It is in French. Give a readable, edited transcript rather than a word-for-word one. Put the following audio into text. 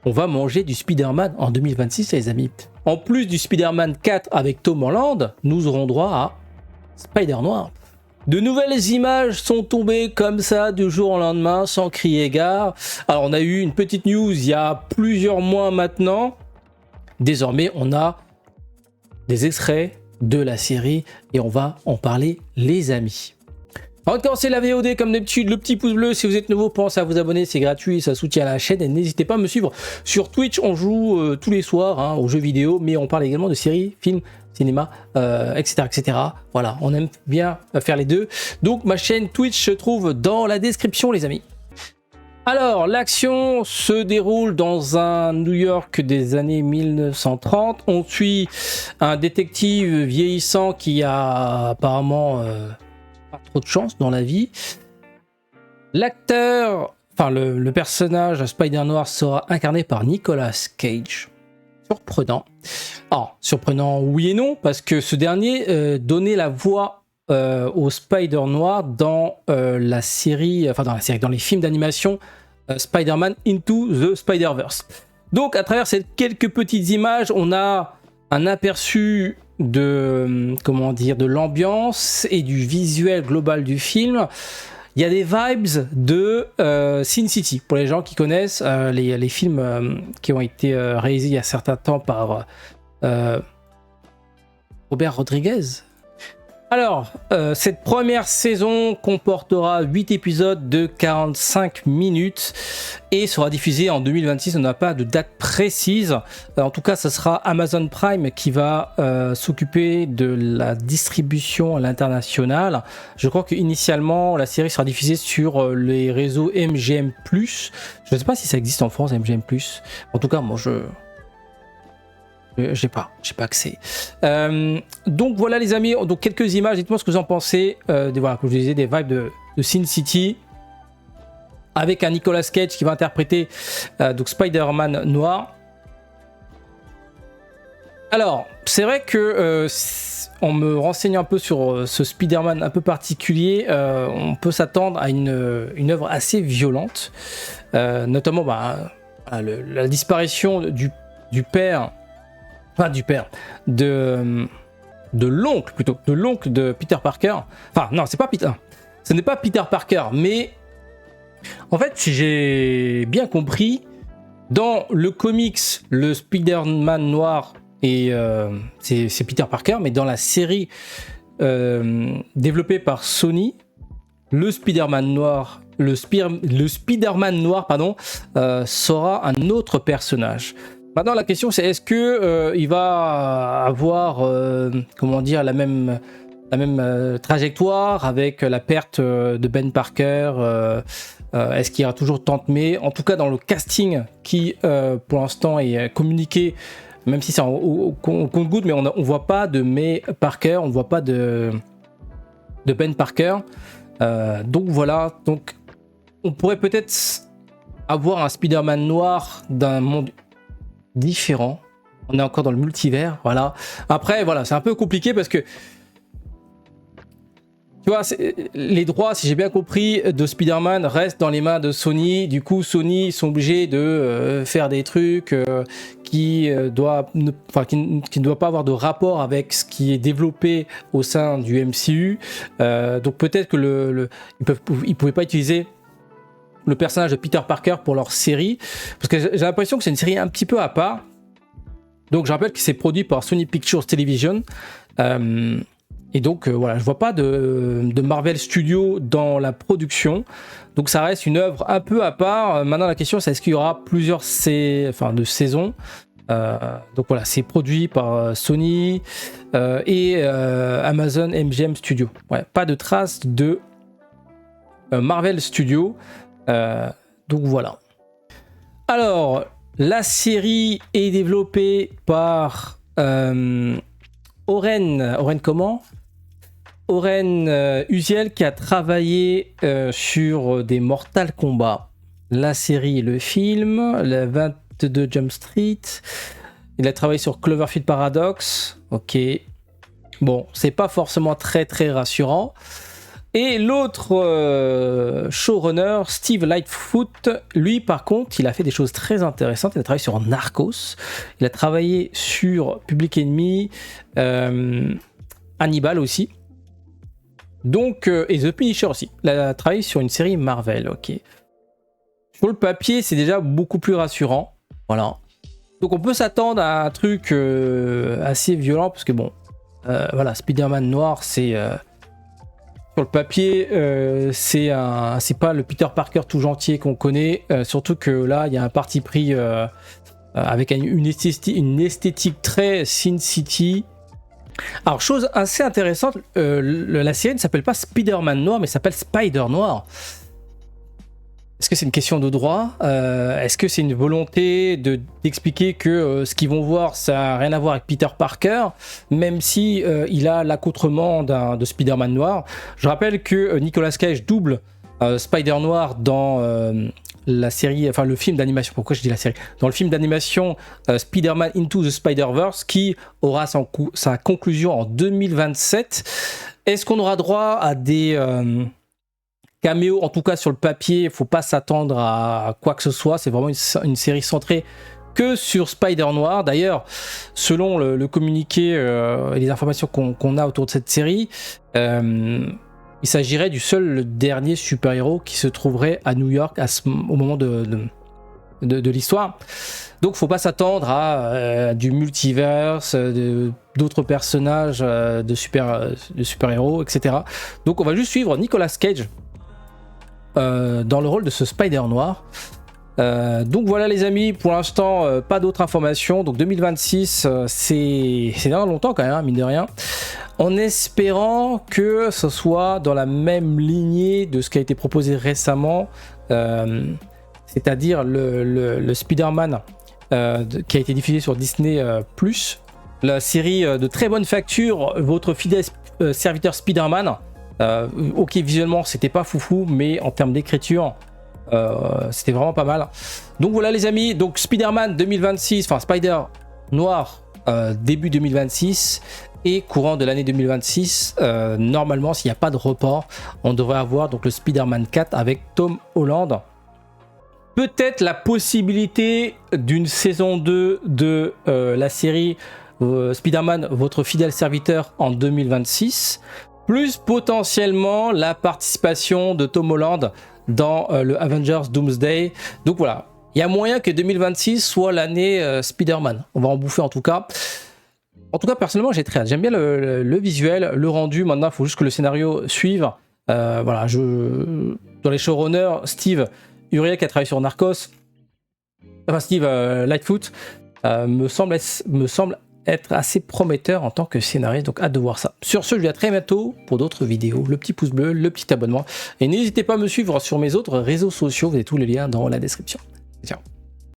on va manger du Spider-Man en 2026, les amis. En plus du Spider-Man 4 avec Tom Holland, nous aurons droit à Spider-Noir. De nouvelles images sont tombées comme ça du jour au lendemain, sans crier gare. Alors on a eu une petite news il y a plusieurs mois maintenant. Désormais, on a des extraits de la série et on va en parler, les amis. Avant de commencer la VOD, comme d'habitude, le petit pouce bleu. Si vous êtes nouveau, pensez à vous abonner, c'est gratuit, ça soutient la chaîne. Et n'hésitez pas à me suivre sur Twitch. On joue tous les soirs aux jeux vidéo, mais on parle également de séries, films, cinéma, etc., etc. Voilà, on aime bien faire les deux. Donc ma chaîne Twitch se trouve dans la description, les amis. Alors, l'action se déroule dans un New York des années 1930. On suit un détective vieillissant qui a apparemment pas trop de chance dans la vie. L'acteur, enfin le personnage Spider-Noir sera incarné par Nicolas Cage. Surprenant. Alors, surprenant oui et non, parce que ce dernier donnait la voix au Spider-Noir dans la série, dans les films d'animation Spider-Man Into the Spider-Verse. Donc, à travers ces quelques petites images, on a un aperçu de l'ambiance et du visuel global du film. Il y a des vibes de Sin City, pour les gens qui connaissent les films qui ont été réalisés il y a certains temps par Robert Rodriguez. Alors, cette première saison comportera 8 épisodes de 45 minutes et sera diffusée en 2026. On n'a pas de date précise. En tout cas, ce sera Amazon Prime qui va s'occuper de la distribution à l'international. Je crois qu'initialement, la série sera diffusée sur les réseaux MGM+. Je ne sais pas si ça existe en France, MGM+. En tout cas, moi, j'ai pas accès. Donc voilà les amis, donc quelques images, dites-moi ce que vous en pensez. Voilà, comme je disais, des vibes de Sin City avec un Nicolas Cage qui va interpréter donc Spider-Man noir. Alors, c'est vrai que en me renseignant un peu sur ce Spider-Man un peu particulier, on peut s'attendre à une œuvre assez violente, notamment la disparition du père. Enfin, de l'oncle de Peter Parker. Enfin, non, ce n'est pas Peter Parker, mais en fait, si j'ai bien compris, dans le comics, le Spider-Man noir, c'est Peter Parker, mais dans la série développée par Sony, le Spider-Man noir, sera un autre personnage. Maintenant, la question, c'est est-ce que il va avoir la même trajectoire avec la perte de Ben Parker. Est-ce qu'il y aura toujours Tante May? En tout cas, dans le casting qui, pour l'instant, est communiqué, même si c'est au compte-gouttes, mais on voit pas de May Parker, on voit pas de Ben Parker. Donc voilà, donc on pourrait peut-être avoir un Spider-Man noir d'un monde différent. On est encore dans le multivers, voilà. Après, voilà, c'est un peu compliqué parce que tu vois, les droits, si j'ai bien compris, de Spider-Man restent dans les mains de Sony. Du coup, Sony sont obligés de faire des trucs qui ne doivent pas avoir de rapport avec ce qui est développé au sein du MCU. Donc peut-être que ils pouvaient pas utiliser le personnage de Peter Parker pour leur série, parce que j'ai l'impression que c'est une série un petit peu à part. Donc je rappelle que c'est produit par Sony Pictures Television, et donc voilà, je vois pas de Marvel Studios dans la production, donc ça reste une œuvre un peu à part. Maintenant la question c'est est-ce qu'il y aura plusieurs de saisons. Donc voilà, c'est produit par Sony et Amazon MGM Studios. Ouais, pas de traces de Marvel Studios. Donc voilà. Alors, la série est développée par Oren Uziel qui a travaillé sur des Mortal Kombat, la série et le film, la 22 Jump Street. Il a travaillé sur Cloverfield Paradox. Ok. Bon, c'est pas forcément très très rassurant. Et l'autre showrunner, Steve Lightfoot, lui par contre, il a fait des choses très intéressantes. Il a travaillé sur Narcos, il a travaillé sur Public Enemy, Hannibal aussi. Donc, et The Punisher aussi. Il a travaillé sur une série Marvel, ok. Sur le papier, c'est déjà beaucoup plus rassurant. Voilà. Donc on peut s'attendre à un truc assez violent, parce que bon, voilà, Spider-Man noir, c'est... sur le papier, c'est pas le Peter Parker tout gentil qu'on connaît, surtout que là, il y a un parti pris avec une esthétique très Sin City. Alors, chose assez intéressante, la série ne s'appelle pas Spider-Man noir, mais s'appelle Spider Noir. Est-ce que c'est une question de droit? Est-ce que c'est une volonté d'expliquer que ce qu'ils vont voir, ça n'a rien à voir avec Peter Parker, même si il a l'accoutrement de Spider-Man noir? Je rappelle que Nicolas Cage double Spider Noir dans la série, enfin le film d'animation. Pourquoi je dis la série? Dans le film d'animation Spider-Man Into the Spider-Verse, qui aura sa conclusion en 2027. Est-ce qu'on aura droit à des caméo, en tout cas sur le papier? Il ne faut pas s'attendre à quoi que ce soit. C'est vraiment une série centrée que sur Spider Noir. D'ailleurs, selon le communiqué et les informations qu'on a autour de cette série, il s'agirait du seul dernier super-héros qui se trouverait à New York au moment de l'histoire. Donc, il ne faut pas s'attendre à du multiverse, d'autres personnages de super-héros, etc. Donc, on va juste suivre Nicolas Cage dans le rôle de ce Spider Noir. Donc voilà les amis, pour l'instant pas d'autres informations. Donc 2026, c'est dans longtemps quand même, hein, mine de rien, en espérant que ce soit dans la même lignée de ce qui a été proposé récemment, c'est-à-dire le Spider-Man qui a été diffusé sur Disney+, la série de très bonne facture, votre fidèle serviteur Spider-Man. Ok, visuellement c'était pas foufou, mais en termes d'écriture c'était vraiment pas mal. Donc voilà les amis, donc Spider-Man 2026, enfin Spider Noir début 2026 et courant de l'année 2026, normalement s'il n'y a pas de report, on devrait avoir donc le Spider-Man 4 avec Tom Holland. Peut-être la possibilité d'une saison 2 de la série Spider-Man, votre fidèle serviteur en 2026. Plus potentiellement la participation de Tom Holland dans le Avengers Doomsday. Donc voilà, il y a moyen que 2026 soit l'année Spider-Man. On va en bouffer en tout cas. En tout cas, personnellement, j'ai très hâte. J'aime bien le visuel, le rendu. Maintenant, il faut juste que le scénario suive. Voilà, dans les showrunners, Steve Uriel qui a travaillé sur Narcos, enfin Steve Lightfoot, me semble être assez prometteur en tant que scénariste, donc hâte de voir ça. Sur ce, je vous dis à très bientôt pour d'autres vidéos. Le petit pouce bleu, le petit abonnement, et n'hésitez pas à me suivre sur mes autres réseaux sociaux, vous avez tous les liens dans la description. Ciao.